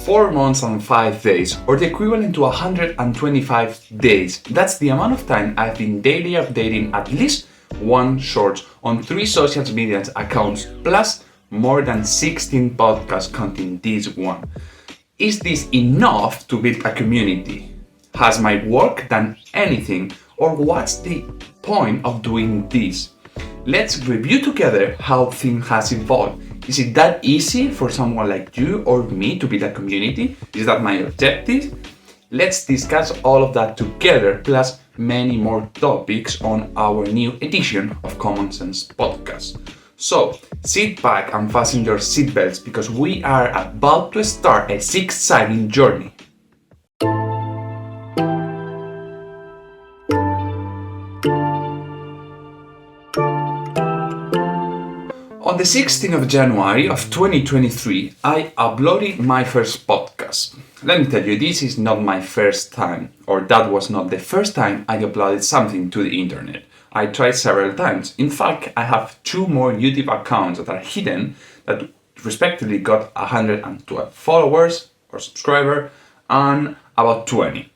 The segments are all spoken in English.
4 months and 5 days, or the equivalent to 125 days. That's the amount of time I've been daily updating at least one short on 3 social media accounts, plus more than 16 podcasts counting this one. Is this enough to build a community? Has my work done anything, or what's the point of doing this? Let's review together how things has evolved. Is it that easy for someone like you or me to build a community? Is that my objective? Let's discuss all of that together, plus many more topics on our new edition of CommonSense podcast. So, sit back and fasten your seatbelts because we are about to start a exciting journey. On the 16th of January of 2023, I uploaded my first podcast. Let me tell you, this is not my first time, or that was not the first time I uploaded something to the internet. I tried several times. In fact, I have 2 more YouTube accounts that are hidden that respectively got 112 followers or subscribers and about 20.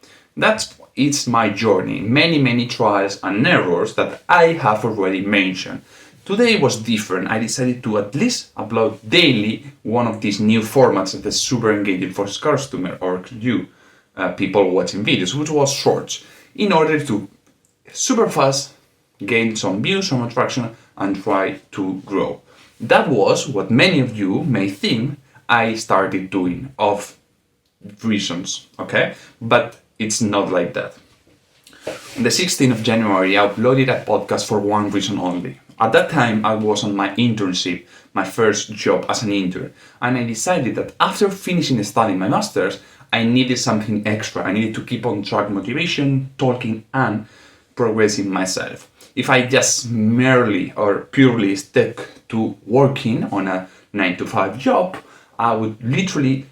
It's my journey, many trials and errors that I have already mentioned. Today was different. I decided to at least upload daily one of these new formats that is super engaging for customer or you people watching videos, which was shorts, in order to super fast gain some views, some attraction, and try to grow. That was what many of you may think I started doing of reasons, okay? But it's not like that. On the 16th of January, I uploaded a podcast for one reason only. At that time, I was on my internship, my first job as an intern, and I decided that after finishing studying my master's, I needed something extra. I needed to keep on track motivation, talking, and progressing myself. If I just merely or purely stuck to working on a 9-to-5 job, I would literally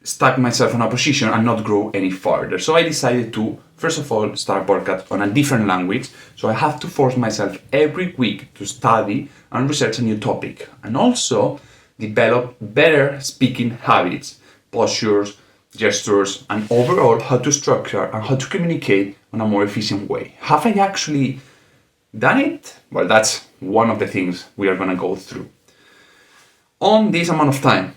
stuck myself in a position and not grow any further. So I decided to, first of all, start podcast on a different language. So I have to force myself every week to study and research a new topic, and also develop better speaking habits, postures, gestures, and overall how to structure and how to communicate on a more efficient way. Have I actually done it? Well, that's one of the things we are going to go through. On this amount of time,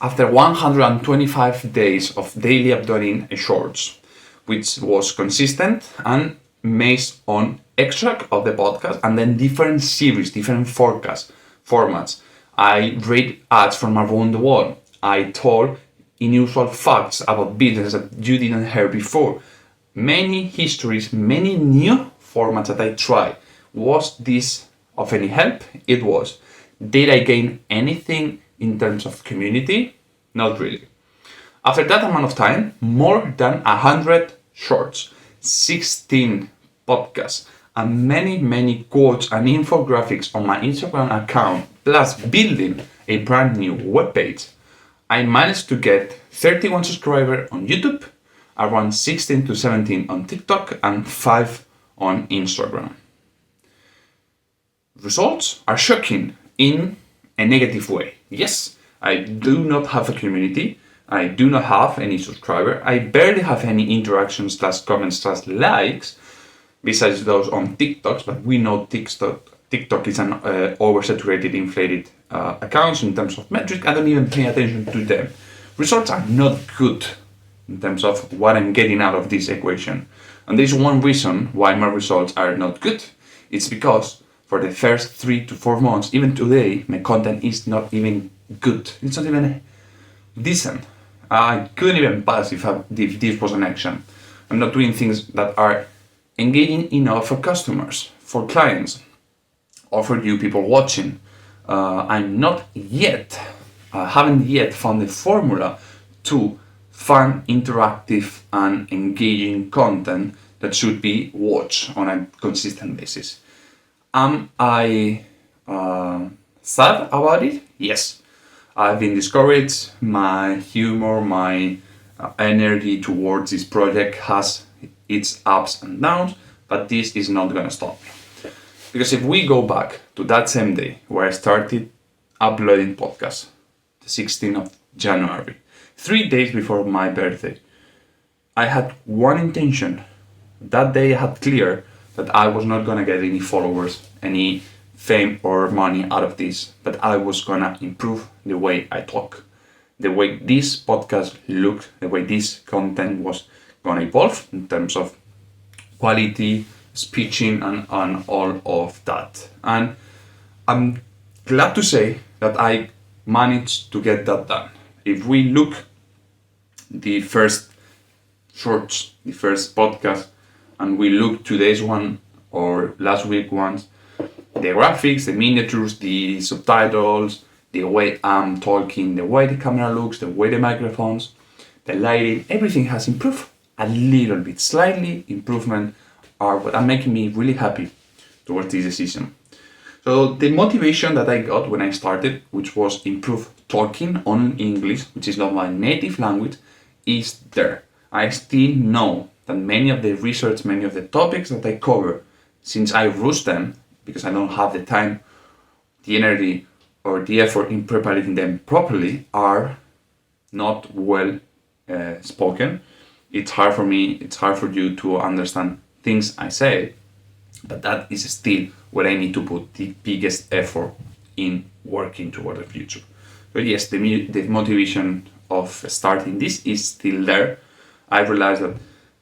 after 125 days of daily uploading shorts, which was consistent and based on extract of the podcast and then different series, different formats. I read ads from around the world. I told unusual facts about business that you didn't hear before. Many histories, many new formats that I tried. Was this of any help? It was. Did I gain anything in terms of community? Not really. After that amount of time, more than 100 shorts, 16 podcasts, and many quotes and infographics on my Instagram account, plus building a brand new webpage, I managed to get 31 subscribers on YouTube, around 16 to 17 on TikTok, and 5 on Instagram. Results are shocking in a negative way. Yes, I do not have a community. I do not have any subscriber. I barely have any interactions, comments, likes, besides those on TikToks. But we know TikTok is an oversaturated, inflated accounts in terms of metrics. I don't even pay attention to them. Results are not good in terms of what I'm getting out of this equation. And there's one reason why my results are not good. It's because for the first 3 to 4 months, even today, my content is not even good. It's not even decent. I couldn't even pass if this was an action. I'm not doing things that are engaging enough for customers, for clients, or for you people watching. I'm not yet, haven't yet found the formula to fun, interactive, and engaging content that should be watched on a consistent basis. Am I sad about it? Yes. I've been discouraged. My humor, my energy towards this project has its ups and downs, but this is not going to stop me. Because if we go back to that same day where I started uploading podcasts, the 16th of January, 3 days before my birthday. I had one intention. That day I had clear that I was not gonna get any followers, any fame or money out of this, but I was gonna improve the way I talk, the way this podcast looked, the way this content was gonna evolve in terms of quality, speeching, and all of that. And I'm glad to say that I managed to get that done. If we look the first shorts, the first podcast, and we look today's one or last week ones, the graphics, the miniatures, the subtitles, the way I'm talking, the way the camera looks, the way the microphones, the lighting, everything has improved a little bit. Slightly improvement are what are making me really happy towards this decision. So the motivation that I got when I started, which was improve talking on English, which is not my native language, is there. I still know that many of the research, many of the topics that I cover, since I rush them, because I don't have the time, the energy, or the effort in preparing them properly, are not well spoken. It's hard for me, it's hard for you to understand things I say, but that is still where I need to put the biggest effort in working toward the future. But yes, the motivation of starting this is still there. I realized that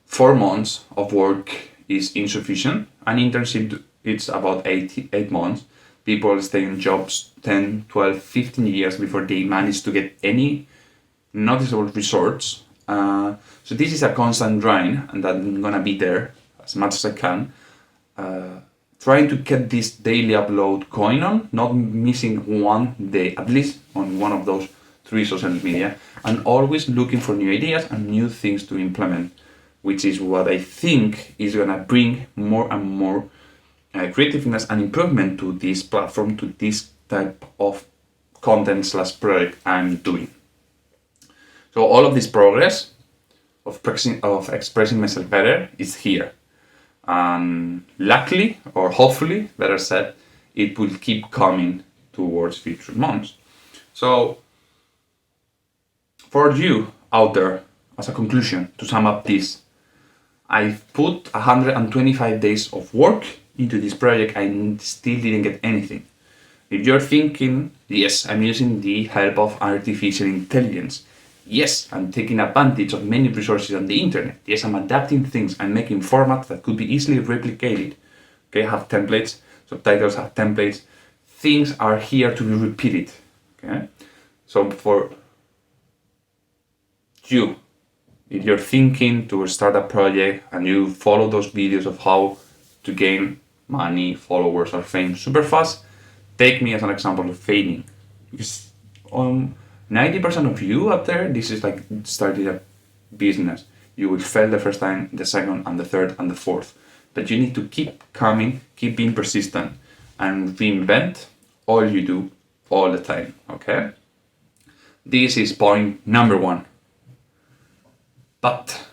4 months of work is insufficient. An internship, it's about 8 months. People stay in jobs 10, 12, 15 years before they manage to get any noticeable results. So this is a constant grind, and I'm gonna be there as much as I can. Trying to get this daily upload going on, not missing one day, at least on one of those 3 social media, and always looking for new ideas and new things to implement, which is what I think is gonna bring more and more creativeness and improvement to this platform, to this type of content / project I'm doing. So all of this progress of expressing myself better is here. And luckily, or hopefully, better said, it will keep coming towards future months. So, for you out there, as a conclusion, to sum up this, I've put 125 days of work into this project. I still didn't get anything. If you're thinking, yes, I'm using the help of artificial intelligence. Yes, I'm taking advantage of many resources on the internet. Yes, I'm adapting things. I'm making formats that could be easily replicated. Okay, I have templates, subtitles have templates. Things are here to be repeated. Okay, so for you, if you're thinking to start a project and you follow those videos of how to gain money, followers, or fame super fast, take me as an example of failing. Because 90% of you out there, this is like starting a business. You will fail the first time, the second, and the third, and the fourth. But you need to keep coming, keep being persistent, and reinvent all you do all the time, okay? This is point number 1. But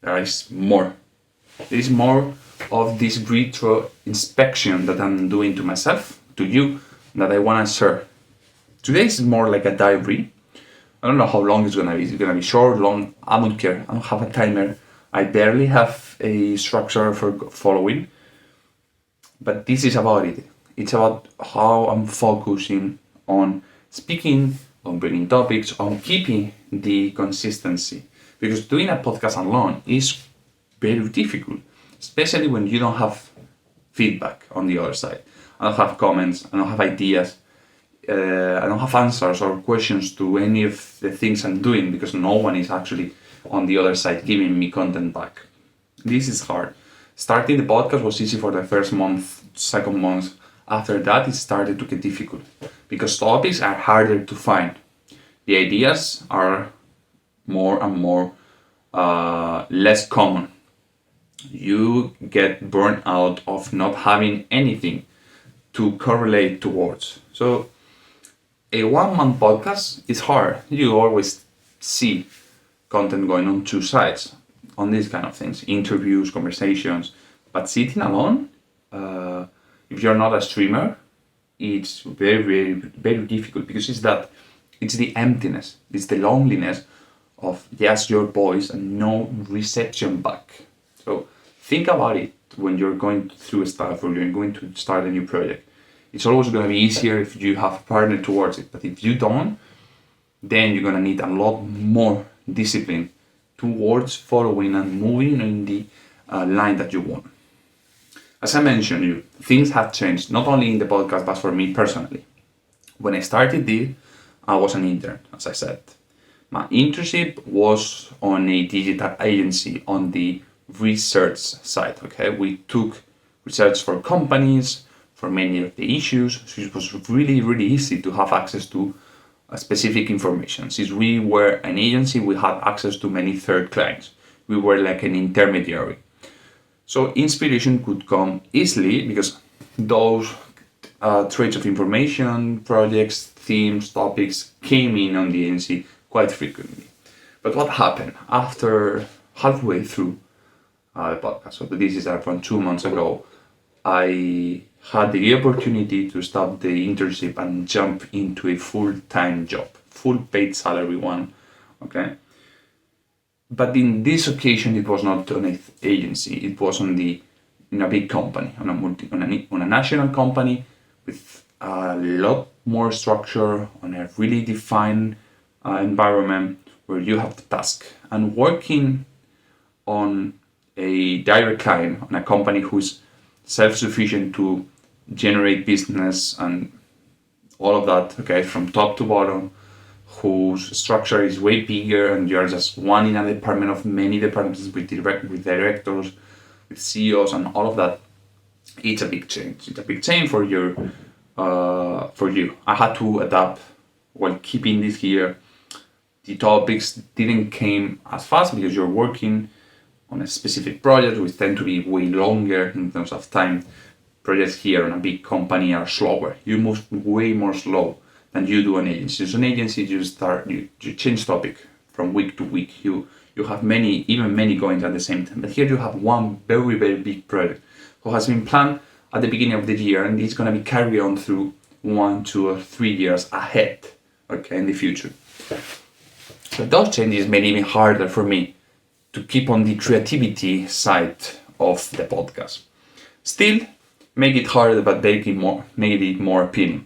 there is more. There is more of this retro inspection that I'm doing to myself, to you, that I want to share. Today is more like a diary. I don't know how long it's gonna be. It's gonna be short, long. I don't care. I don't have a timer. I barely have a structure for following. But this is about it. It's about how I'm focusing on speaking, on bringing topics, on keeping the consistency. Because doing a podcast alone is very difficult, especially when you don't have feedback on the other side. I don't have comments. I don't have ideas. I don't have answers or questions to any of the things I'm doing because no one is actually on the other side giving me content back. This is hard. Starting the podcast was easy for the first month, second month. After that, it started to get difficult because topics are harder to find. The ideas are more and more less common. You get burnt out of not having anything to correlate towards. So a 1-month podcast is hard. You always see content going on 2 sides on these kind of things, interviews, conversations. But sitting alone, if you're not a streamer, it's very, very, very difficult because it's that It's the emptiness, it's the loneliness of just your voice and no reception back. So think about it when you're going through stuff or you're going to start a new project. It's always going to be easier if you have a partner towards it, but if you don't, then you're going to need a lot more discipline towards following and moving in the line that you want. As I mentioned, things have changed, not only in the podcast, but for me personally. When I started this, I was an intern, as I said. My internship was on a digital agency on the research side, okay? We took research for companies, for many of the issues, so it was really, really easy to have access to specific information. Since we were an agency, we had access to many third clients. We were like an intermediary. So inspiration could come easily because those trades of information, projects, themes, topics came in on the agency quite frequently. But what happened after halfway through the podcast? So this is around 2 months ago. I had the opportunity to stop the internship and jump into a full-time job, full paid salary one, okay? But in this occasion, it was not on an agency. It was in a big company, on a national company with a lot more structure, on a really defined environment where you have the task. And working on a direct client, on a company who's self-sufficient to generate business and all of that, okay, from top to bottom, whose structure is way bigger and you're just one in a department of many departments with directors, with CEOs and all of that. It's a big change. It's a big change for you. I had to adapt while keeping this here. The topics didn't came as fast because you're working on a specific project, which tend to be way longer in terms of time. Projects here on a big company are slower. You move way more slow than you do an agency. So an agency, you change topic from week to week. You have many going at the same time. But here you have one very, very big project who has been planned at the beginning of the year and it's going to be carried on through 1, 2, or 3 years ahead, okay, in the future. So those changes made it even harder for me to keep on the creativity side of the podcast. Still, make it harder, but make it more appealing.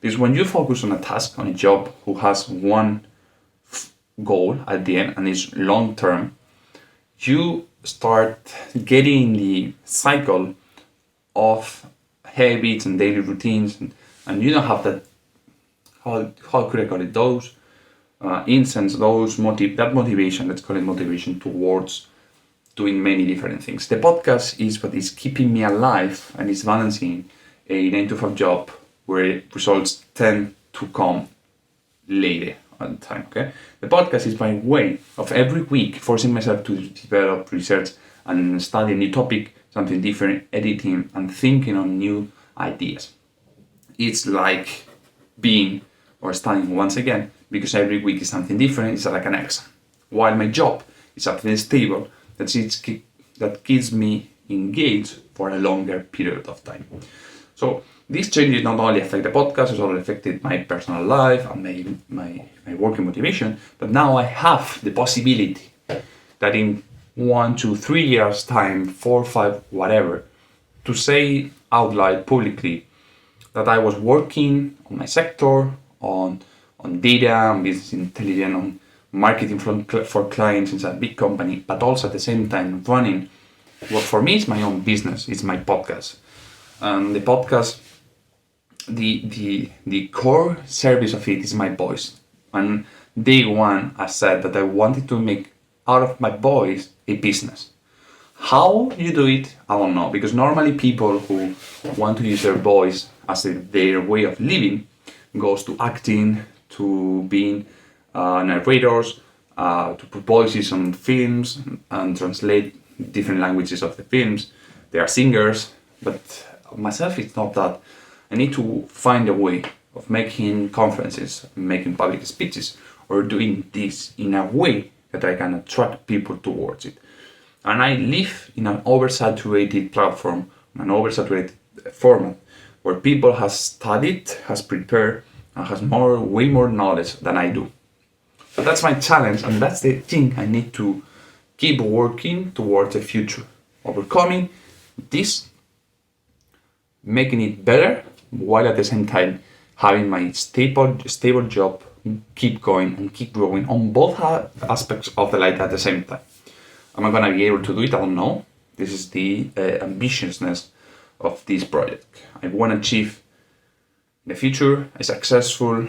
Because when you focus on a task, on a job who has one goal at the end and is long term, you start getting the cycle of habits and daily routines, and you don't have that. How could I call it? Those that motivation. Let's call it motivation towards doing many different things. The podcast is what is keeping me alive and is balancing a 9 to 5 job where results tend to come later on time, okay? The podcast is my way of every week forcing myself to develop, research, and study a new topic, something different, editing, and thinking on new ideas. It's like being or studying once again, because every week is something different, it's like an exam. While my job is something stable, that keeps me engaged for a longer period of time. So these changes not only affect the podcast, it's also affected my personal life and my working motivation, but now I have the possibility that in 1 to 3 years time, 4, 5, whatever, to say out loud publicly that I was working on my sector, on data, on business intelligence, on marketing for clients inside a big company, but also at the same time running what for me is my own business, it's my podcast. And the podcast, the core service of it is my voice. And day one, I said that I wanted to make out of my voice a business. How you do it, I don't know, because normally people who want to use their voice as their way of living goes to acting, to being narrators, to put voices on films and translate different languages of the films. They are singers, but myself, it's not that. I need to find a way of making conferences, making public speeches, or doing this in a way that I can attract people towards it. And I live in an oversaturated platform, an oversaturated format, where people has studied, has prepared, and has way more knowledge than I do. So that's my challenge, and that's the thing I need to keep working towards the future. Overcoming this, making it better, while at the same time having my stable job, keep going and keep growing on both aspects of the life at the same time. Am I gonna be able to do it? I don't know. This is the ambitiousness of this project. I want to achieve in the future a successful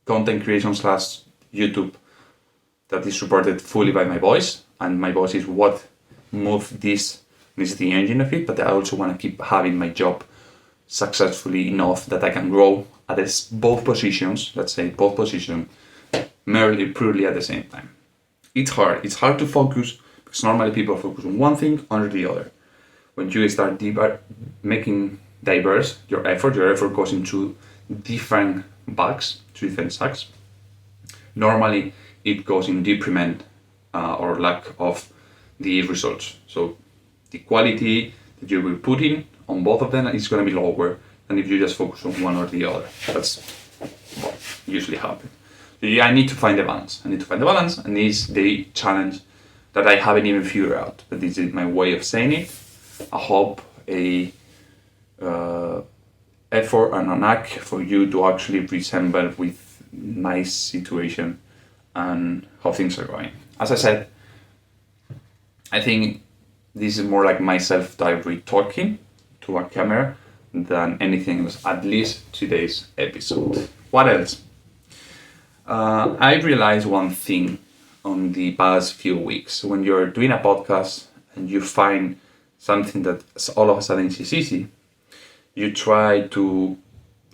content creation / YouTube that is supported fully by my voice, and my voice is what moved this is the engine of it, but I also want to keep having my job successfully enough that I can grow at both positions, merely purely at the same time. It's hard to focus, because normally people focus on one thing or the other. When you start making diverse your effort goes into different bags, different sacks. Normally it goes in detriment or lack of the results. So the quality that you will put in on both of them is going to be lower than if you just focus on one or the other. That's what usually happens. So I need to find the balance. And this is the challenge that I haven't even figured out. But this is my way of saying it. I hope a effort and an act for you to actually resemble with nice situation and how things are going. As I said, I think this is more like myself directly talking to a camera than anything else, at least today's episode. What else? I realized one thing on the past few weeks. When you're doing a podcast and you find something that all of a sudden is easy, you try to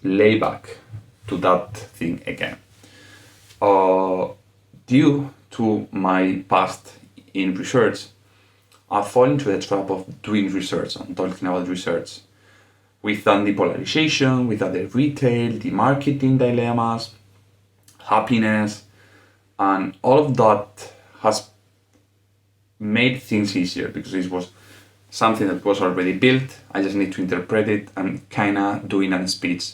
lay back to that thing again. Due to my past in research, I fall into the trap of doing research and talking about research without the polarization, without the retail, the marketing dilemmas, happiness, and all of that has made things easier because it was something that was already built. I just need to interpret it and kind of doing a speech,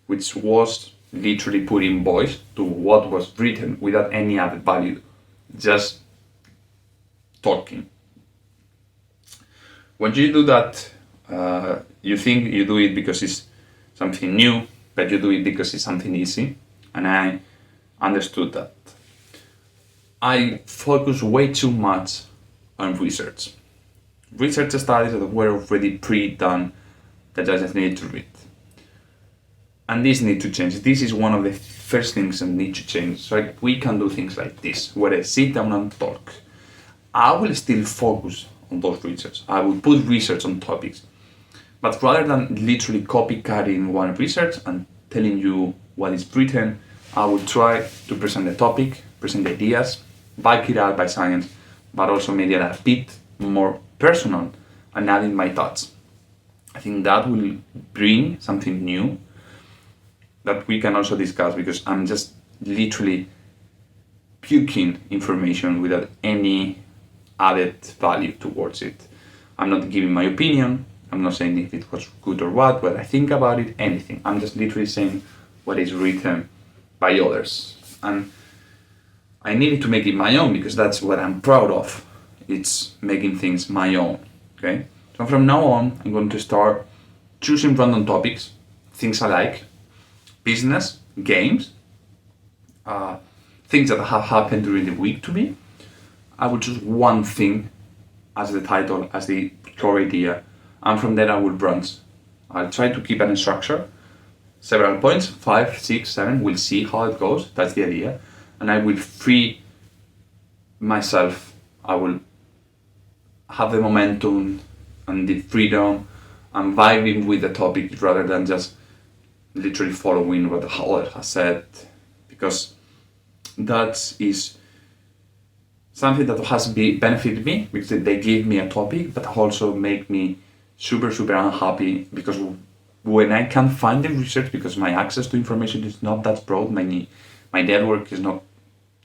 which was literally putting voice to what was written without any added value, just talking. When you do that, you think you do it because it's something new, but you do it because it's something easy. And I understood that. I focus way too much on research. Research studies that were already pre-done that I just needed to read. And this needs to change. This is one of the first things that need to change. So we can do things like this, where I sit down and talk. I will still focus on those research. I will put research on topics. But rather than literally copycatting one research and telling you what is written, I will try to present the topic, present the ideas, back it up by science, but also make it a bit more personal and adding my thoughts. I think that will bring something new that we can also discuss, because I'm just literally puking information without any added value towards it. I'm not giving my opinion. I'm not saying if it was good or what I think about it, anything. I'm just literally saying what is written by others. And I needed to make it my own because that's what I'm proud of. It's making things my own, okay? So from now on, I'm going to start choosing random topics, things I like, business, games, things that have happened during the week to me. I will choose one thing as the title, as the core idea, and from there I will branch. I'll try to keep a structure, several points, 5, 6, 7, we'll see how it goes, that's the idea. And I will free myself, I will have the momentum and the freedom and vibing with the topic rather than just literally following what the other has said, because that is something that has benefited me, because they give me a topic but also make me super unhappy, because when I can't find the research, because my access to information is not that broad, my network is not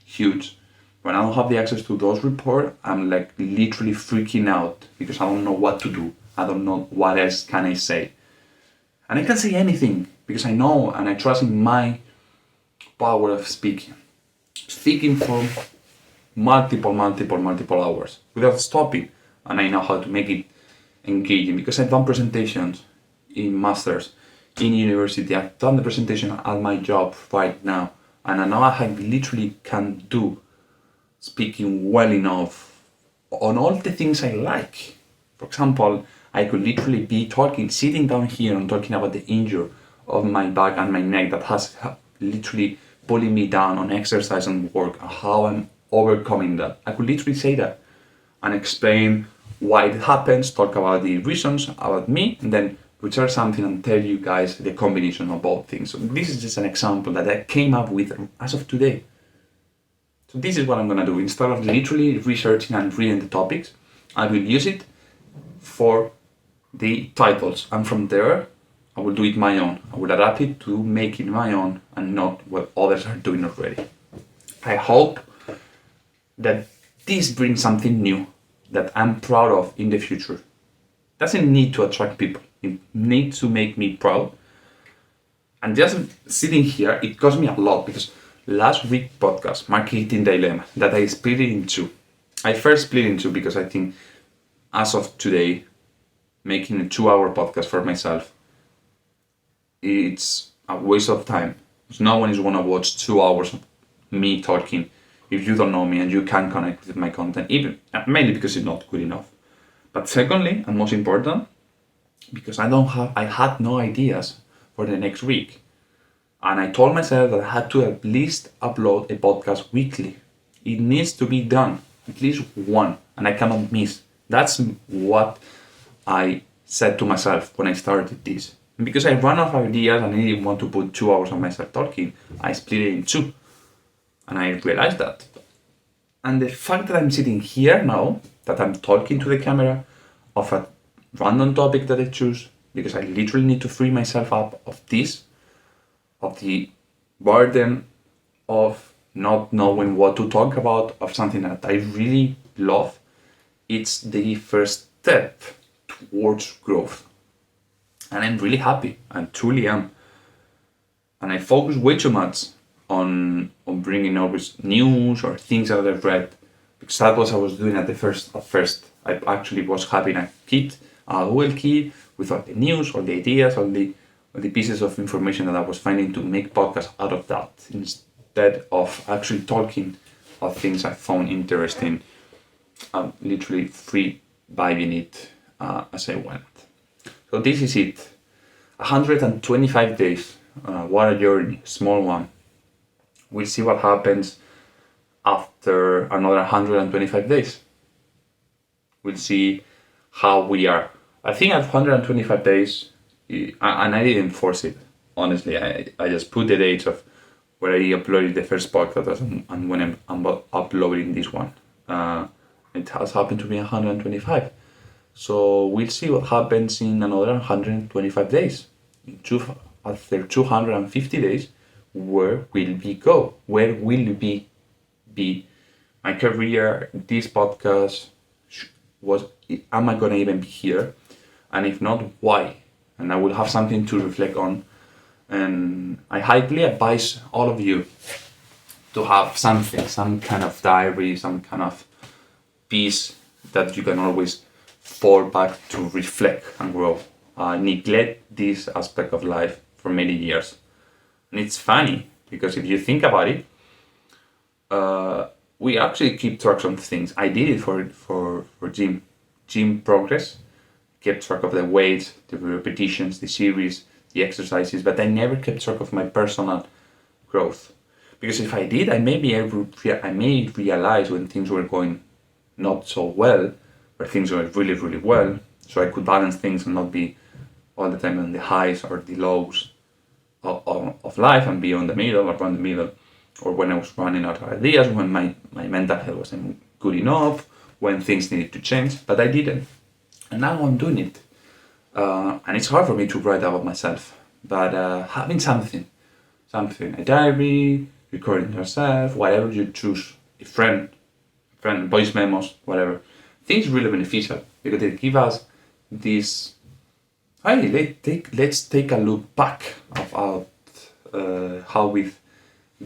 huge. When I don't have the access to those reports, I'm like literally freaking out because I don't know what to do. I don't know what else can I say. And I can say anything. because I know and I trust in my power of speaking for multiple hours without stopping, and I know how to make it engaging because I've done presentations in masters, in university. I've done the presentation at my job right now, and I know I literally can do speaking well enough on all the things I like. For example, I could literally be sitting down here and talking about the injury of my back and my neck that has literally pulling me down on exercise and work, and how I'm overcoming that. I could literally say that and explain why it happens, talk about the reasons, about me, and then research something and tell you guys the combination of both things. So this is just an example that I came up with as of today. So this is what I'm gonna do. Instead of literally researching and reading the topics, I will use it for the titles, and from there I will do it my own. I will adapt it to make it my own and not what others are doing already. I hope that this brings something new that I'm proud of in the future. Doesn't need to attract people. It needs to make me proud. And just sitting here, it cost me a lot because last week podcast, Marketing Dilemma, that I split it in two. I first split it in two because I think as of today, making a 2-hour podcast for myself, it's a waste of time. No one is gonna watch 2 hours of me talking if you don't know me and you can't connect with my content, even mainly because it's not good enough. But secondly, and most important, because I had no ideas for the next week. And I told myself that I had to at least upload a podcast weekly. It needs to be done, at least one, and I cannot miss. That's what I said to myself when I started this. And because I ran out of ideas and I didn't want to put 2 hours of myself talking, I split it in two. And I realized that. And the fact that I'm sitting here now, that I'm talking to the camera of a random topic that I choose, because I literally need to free myself up of the burden of not knowing what to talk about, of something that I really love, it's the first step towards growth. And I'm really happy, I truly am. And I focus way too much on bringing over news or things that I've read, because that was what I was doing at first. I actually was having a Google kit with all the news, all the ideas, all the pieces of information that I was finding to make podcasts out of that, instead of actually talking of things I found interesting, literally free vibing it as I went. So this is it. 125 days. What a journey, small one. We'll see what happens after another 125 days. We'll see how we are. I think at 125 days, and I didn't force it, honestly. I just put the dates of where I uploaded the first podcast and when I'm uploading this one. It has happened to be 125. So we'll see what happens in another 125 days. After 250 days, where will we go? Where will we be? My career, this podcast, am I gonna even be here? And if not, why? And I will have something to reflect on. And I highly advise all of you to have something, some kind of diary, some kind of piece that you can always fall back to reflect and grow. Neglect this aspect of life for many years. And it's funny because if you think about it, we actually keep track of things. I did it for gym progress, kept track of the weights, the repetitions, the series, the exercises, but I never kept track of my personal growth. Because if I did, I may realize when things were going not so well, or things were really, really well, so I could balance things and not be all the time on the highs or the lows of life, and be on the middle, around the middle, or when I was running out of ideas, when my mental health wasn't good enough, when things needed to change, but I didn't. And now I'm doing it. And it's hard for me to write about myself, but having something, a diary, recording yourself, whatever you choose, a friend, voice memos, whatever, I think it's really beneficial because it gives us this, let's take a look back about how we've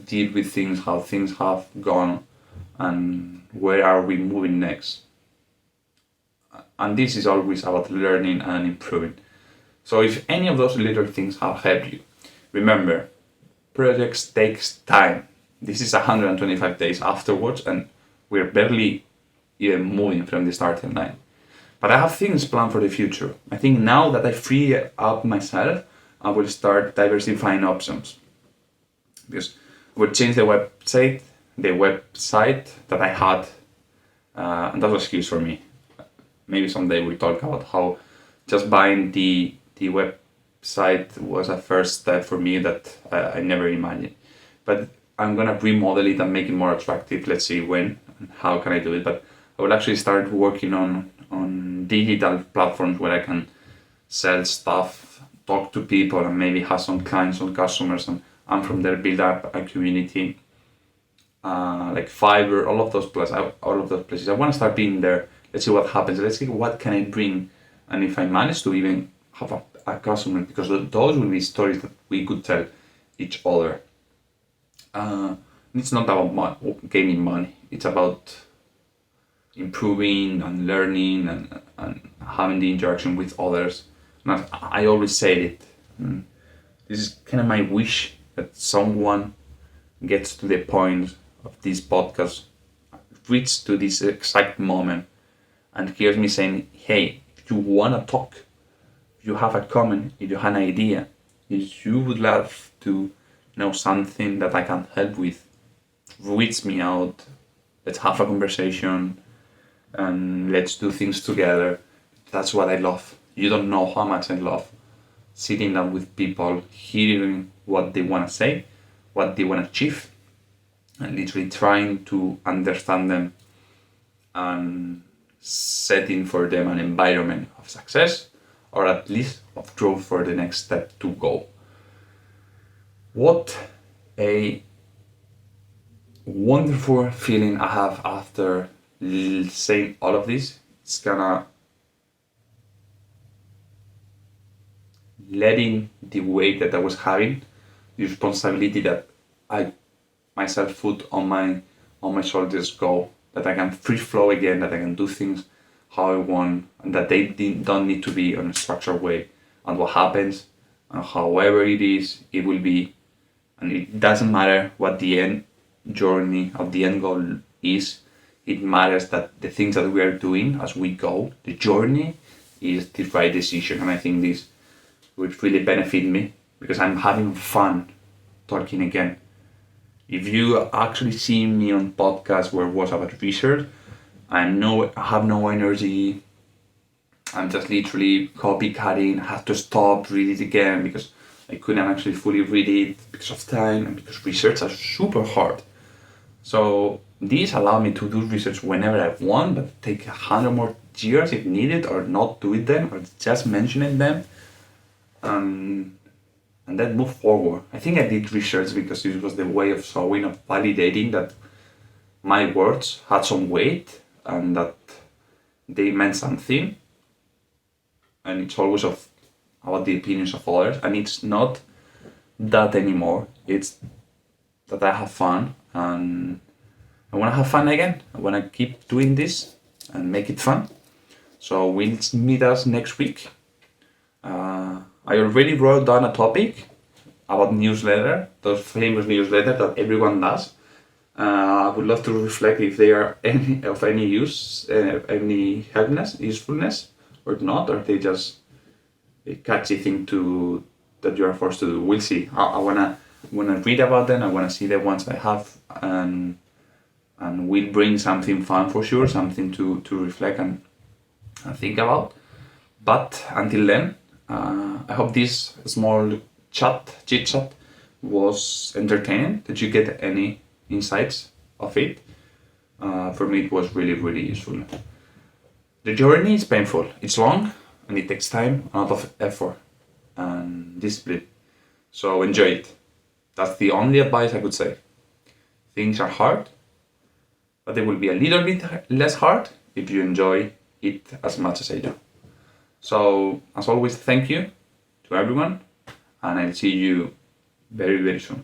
deal with things, how things have gone, and where are we moving next. And this is always about learning and improving. So if any of those little things have helped you, remember, projects takes time. This is 125 days afterwards, and we're barely even moving from the starting line. But I have things planned for the future. I think now that I free up myself, I will start diversifying options. Because we'll change the website that I had, and that was huge for me. Maybe someday we'll talk about how just buying the website was a first step for me that I never imagined. But I'm gonna remodel it and make it more attractive. Let's see when and how can I do it. But I will actually start working on digital platforms where I can sell stuff, talk to people, and maybe have some clients or customers, and from there build up a community. Like Fiverr, all of those places. I want to start being there. Let's see what happens. Let's see what can I bring, and if I manage to even have a customer, because those will be stories that we could tell each other. It's not about gaining money. It's about improving and learning and having the interaction with others. And I always say it. This is kind of my wish that someone gets to the point of this podcast, reach to this exact moment, and hears me saying, hey, if you want to talk, if you have a comment, if you have an idea, if you would love to know something that I can help with, reach me out, let's have a conversation, and let's do things together. That's what I love. You don't know how much I love sitting down with people, hearing what they want to say, what they want to achieve, and literally trying to understand them and setting for them an environment of success, or at least of growth for the next step to go. What a wonderful feeling I have after saying all of this. It's gonna letting the weight that I was having, the responsibility that I myself put on my shoulders go, that I can free flow again, that I can do things how I want, and that they don't need to be on a structured way. And what happens, and however it is, it will be, and it doesn't matter what the end journey of the end goal is. It matters that the things that we are doing as we go, the journey, is the right decision. And I think this would really benefit me because I'm having fun talking again. If you actually see me on podcasts where it was about research, I have no energy. I'm just literally copycatting. I have to stop, read it again because I couldn't actually fully read it because of time and because research are super hard. So these allow me to do research whenever I want, but take 100 more years if needed, or not doing them, or just mentioning them, and then move forward. I think I did research because it was the way of showing, of validating that my words had some weight and that they meant something. And it's always about the opinions of others, and it's not that anymore. It's that I have fun, and I want to have fun again. I want to keep doing this and make it fun. So we'll meet us next week. I already wrote down a topic about newsletter, those famous newsletters that everyone does. I would love to reflect if they are of any use, any helpfulness, usefulness, or not, or they just a catchy thing that you are forced to do. We'll see. I wanna read about them. I wanna see the ones I have, and we'll bring something fun for sure, something to reflect and think about. But until then, I hope this small chit chat was entertaining. Did you get any insights of it? For me, it was really, really useful. The journey is painful. It's long, and it takes time, a lot of effort, and discipline. So enjoy it. That's the only advice I could say. Things are hard, but they will be a little bit less hard if you enjoy it as much as I do. So, as always, thank you to everyone, and I'll see you very, very soon.